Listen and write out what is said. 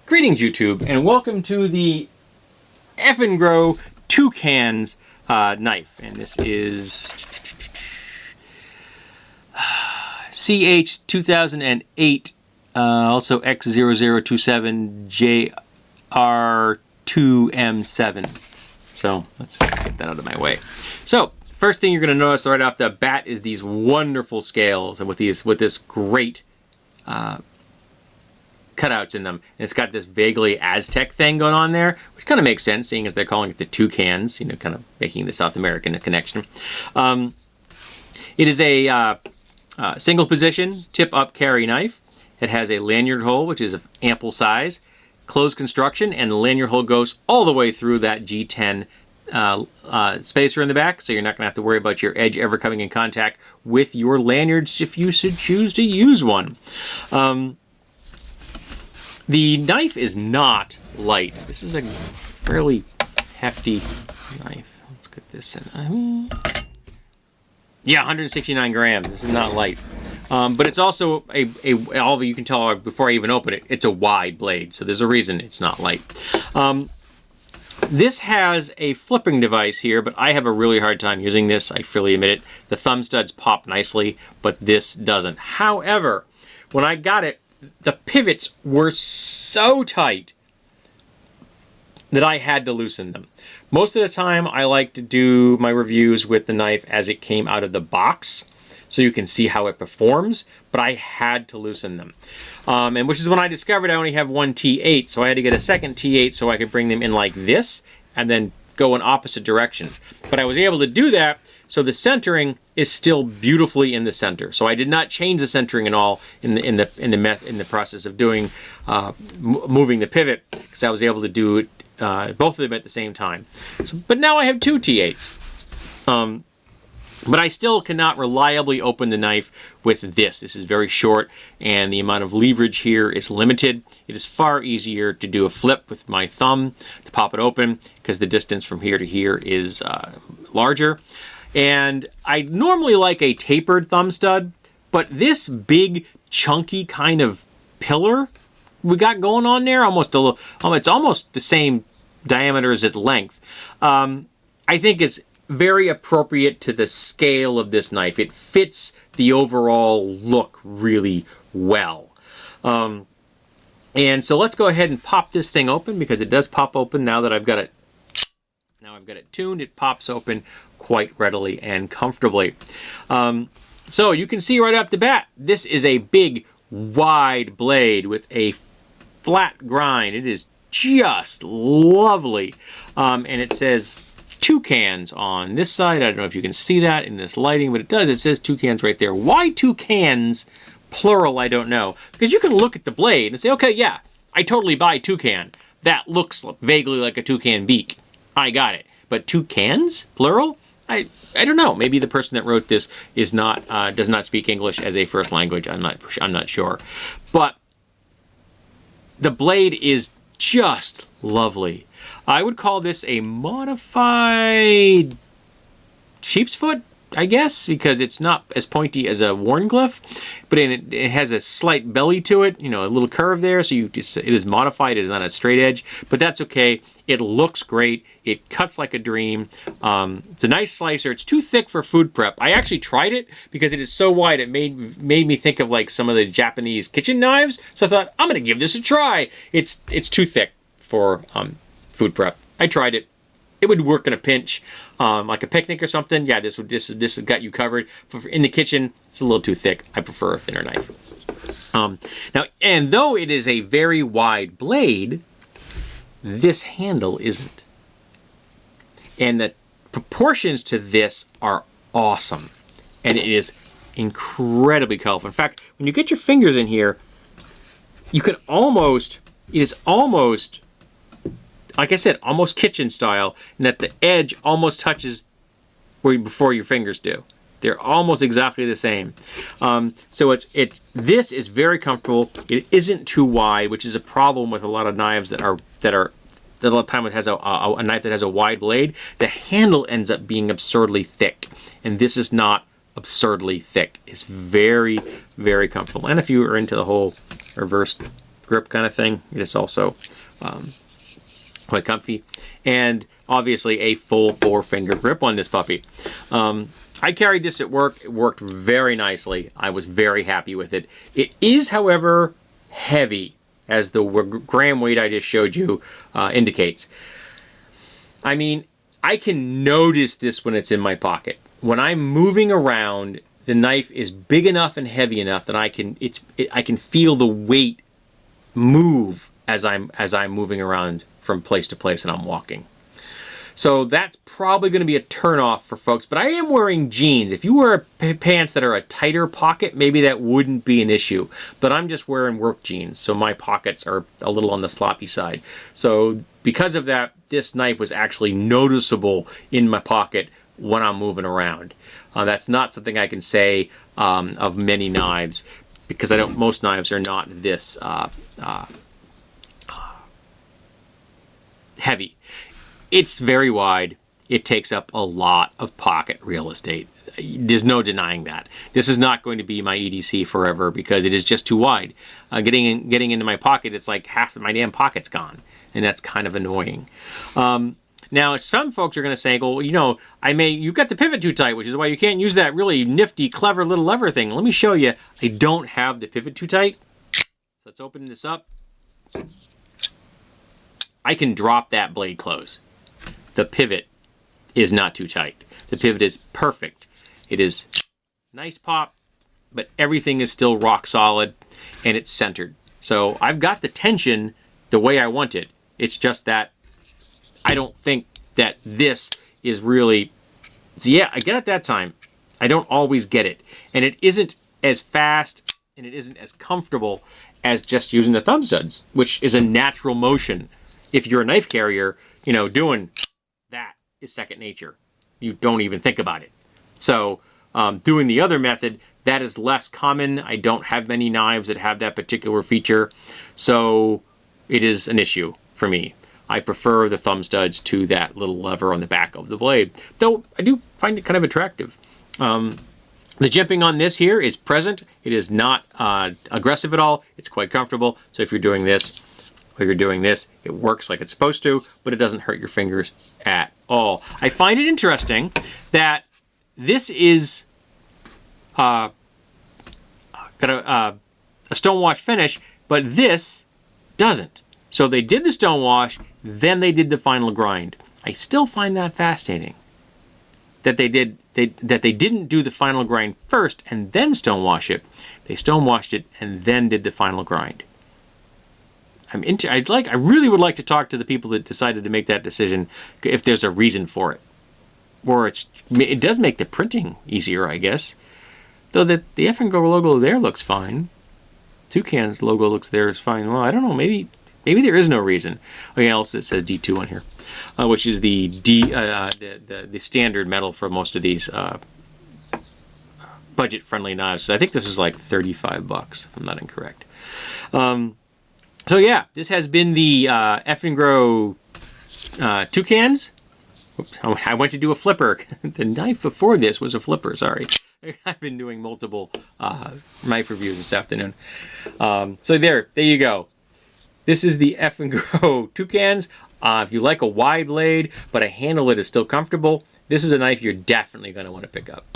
Greetings, YouTube, and welcome to the Eafengrow Toucans knife. And this is CH 2008, also X0027JR2M7. So let's get that out of my way. So first thing you're going to notice right off the bat is these wonderful scales, and with this great cutouts in them. And it's got this vaguely Aztec thing going on there, which kind of makes sense, seeing as they're calling it the Toucans, you know, kind of making the South American connection. It is a single position, tip-up carry knife. It has a lanyard hole, which is of ample size, closed construction, and the lanyard hole goes all the way through that G10 spacer in the back, so you're not going to have to worry about your edge ever coming in contact with your lanyards if you should choose to use one. The knife is not light. This is a fairly hefty knife. Let's get this in. Yeah, 169 grams. This is not light. But it's also although you can tell before I even open it, it's a wide blade. So there's a reason it's not light. This has a flipping device here, but I have a really hard time using this. I freely admit it. The thumb studs pop nicely, but this doesn't. However, when I got it, the pivots were so tight that I had to loosen them. Most of the time, I like to do my reviews with the knife as it came out of the box, so you can see how it performs, but I had to loosen them. And which is when I discovered I only have one T8, so I had to get a second T8 so I could bring them in like this, and then go in opposite direction. But I was able to do that, so the centering is still beautifully in the center. So I did not change the centering at all in the process of doing moving the pivot, because I was able to do it, both of them at the same time. But now I have two T8s. But I still cannot reliably open the knife with this. This is very short, and the amount of leverage here is limited. It is far easier to do a flip with my thumb to pop it open, because the distance from here to here is larger. And I normally like a tapered thumb stud, but this big, chunky kind of pillar we got going on there, it's almost the same diameter as its length, I think is very appropriate to the scale of this knife. It fits the overall look really well. And so let's go ahead and pop this thing open, because it does pop open now that I've got it. Now I've got it tuned. It pops open quite readily and comfortably. So you can see right off the bat, this is a big, wide blade with a flat grind. It is just lovely. And it says Toucans on this side. I don't know if you can see that in this lighting, but it does. It says Toucans right there. Why Toucans, plural, I don't know. Because you can look at the blade and say, okay, yeah, I totally buy toucan. That looks vaguely like a toucan beak. I got it. But Toucans, plural? I don't know. Maybe the person that wrote this is not does not speak English as a first language. I'm not sure. But the blade is just lovely. I would call this a modified sheep's foot, I guess, because it's not as pointy as a Warnglyph, but it has a slight belly to it, you know, a little curve there, so it is modified. It is not a straight edge, but that's okay. It looks great. It cuts like a dream. It's a nice slicer. It's too thick for food prep. I actually tried it because it is so wide. It made me think of like some of the Japanese kitchen knives. So I thought, I'm going to give this a try. It's too thick for food prep. I tried it. It would work in a pinch, like a picnic or something. Yeah, this would got you covered. In the kitchen, it's a little too thick. I prefer a thinner knife. Now, and though it is a very wide blade, this handle isn't. And the proportions to this are awesome. And it is incredibly colorful. In fact, when you get your fingers in here, you can almost, it is almost, like I said, almost kitchen style, and that the edge almost touches before your fingers do. They're almost exactly the same. So this is very comfortable. It isn't too wide, which is a problem with a lot of knives that a lot of time it has a knife that has a wide blade. The handle ends up being absurdly thick, and this is not absurdly thick. It's very, very comfortable. And if you are into the whole reverse grip kind of thing. It is also quite comfy. And obviously a full 4-finger grip on this puppy. I carried this at work. It worked very nicely. I was very happy with it. It is, however, heavy, as the gram weight I just showed you indicates. I mean, I can notice this when it's in my pocket. When I'm moving around, the knife is big enough and heavy enough that I can feel the weight move as I'm moving around from place to place and I'm walking. So that's probably going to be a turnoff for folks. But I am wearing jeans. If you wear pants that are a tighter pocket, maybe that wouldn't be an issue. But I'm just wearing work jeans, so my pockets are a little on the sloppy side. So because of that, this knife was actually noticeable in my pocket when I'm moving around. That's not something I can say of many knives, because most knives are not this heavy. It's very wide. It takes up a lot of pocket real estate. There's no denying that. This is not going to be my EDC forever because it is just too wide. Getting into my pocket, it's like half of my damn pocket's gone, and that's kind of annoying. Now, some folks are going to say, well, you know, you've got the pivot too tight, which is why you can't use that really nifty, clever little lever thing. Let me show you. I don't have the pivot too tight. So let's open this up. I can drop that blade close. The pivot is not too tight. The pivot is perfect. It is nice pop, but everything is still rock solid, and it's centered. So I've got the tension the way I want it. It's just that I don't think that this is really... So yeah, I get it that time. I don't always get it. And it isn't as fast, and it isn't as comfortable as just using the thumb studs, which is a natural motion. If you're a knife carrier, you know, doing that is second nature. You don't even think about it. So doing the other method, that is less common. I don't have many knives that have that particular feature. So it is an issue for me. I prefer the thumb studs to that little lever on the back of the blade, though I do find it kind of attractive. The jimping on this here is present. It is not aggressive at all. It's quite comfortable. So if you're doing this or you're doing this, it works like it's supposed to, but it doesn't hurt your fingers at all. I find it interesting that this is got a stonewash finish, but this doesn't. So they did the stonewash, then they did the final grind. I still find that fascinating that they didn't do the final grind first and then stonewash it. They stonewashed it and then did the final grind. I really would like to talk to the people that decided to make that decision, if there's a reason for it. Or it does make the printing easier, I guess. Though the Eafengrow logo there looks fine. Toucan's logo looks there is fine. Well, I don't know, maybe there is no reason. Okay, also it says D2 on here, which is the standard metal for most of these budget-friendly knives. So I think this is like $35, if I'm not incorrect. So yeah, this has been the Eafengrow Toucans. Oops, I went to do a flipper. The knife before this was a flipper, sorry. I've been doing multiple knife reviews this afternoon. So there you go. This is the Eafengrow Toucans. If you like a wide blade, but a handle that is still comfortable, this is a knife you're definitely going to want to pick up.